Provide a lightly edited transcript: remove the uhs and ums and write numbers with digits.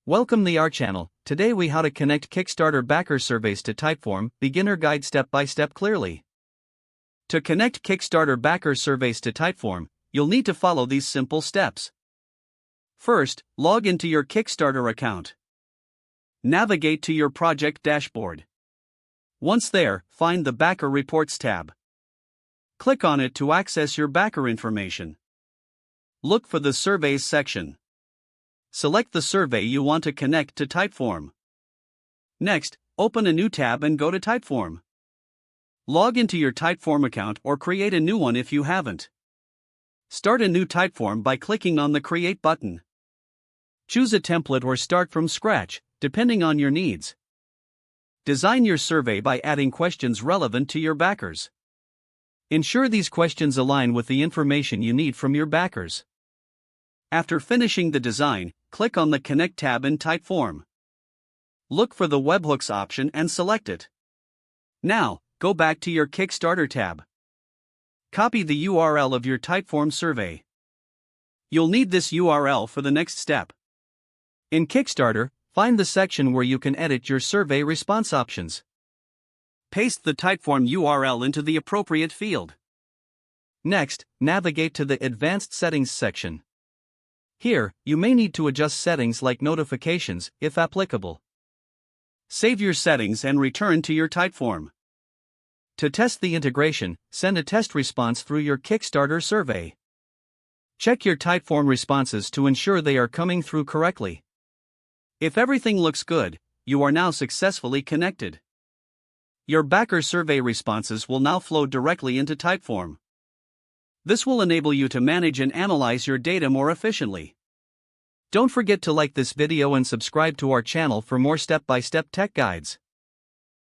Welcome to our channel. Today we how to connect Kickstarter backer surveys to Typeform, beginner guide step by step clearly. To connect Kickstarter backer surveys to Typeform, you'll need to follow these simple steps. First, log into your Kickstarter account. Navigate to your project dashboard. Once there, find the Backer Reports tab. Click on it to access your backer information. Look for the Surveys section. Select the survey you want to connect to Typeform. Next, open a new tab and go to Typeform. Log into your Typeform account or create a new one if you haven't. Start a new Typeform by clicking on the Create button. Choose a template or start from scratch, depending on your needs. Design your survey by adding questions relevant to your backers. Ensure these questions align with the information you need from your backers. After finishing the design, click on the Connect tab in Typeform. Look for the Webhooks option and select it. Now, go back to your Kickstarter tab. Copy the URL of your Typeform survey. You'll need this URL for the next step. In Kickstarter, find the section where you can edit your survey response options. Paste the Typeform URL into the appropriate field. Next, navigate to the Advanced Settings section. Here, you may need to adjust settings like notifications, if applicable. Save your settings and return to your Typeform. To test the integration, send a test response through your Kickstarter survey. Check your Typeform responses to ensure they are coming through correctly. If everything looks good, you are now successfully connected. Your backer survey responses will now flow directly into Typeform. This will enable you to manage and analyze your data more efficiently. Don't forget to like this video and subscribe to our channel for more step-by-step tech guides.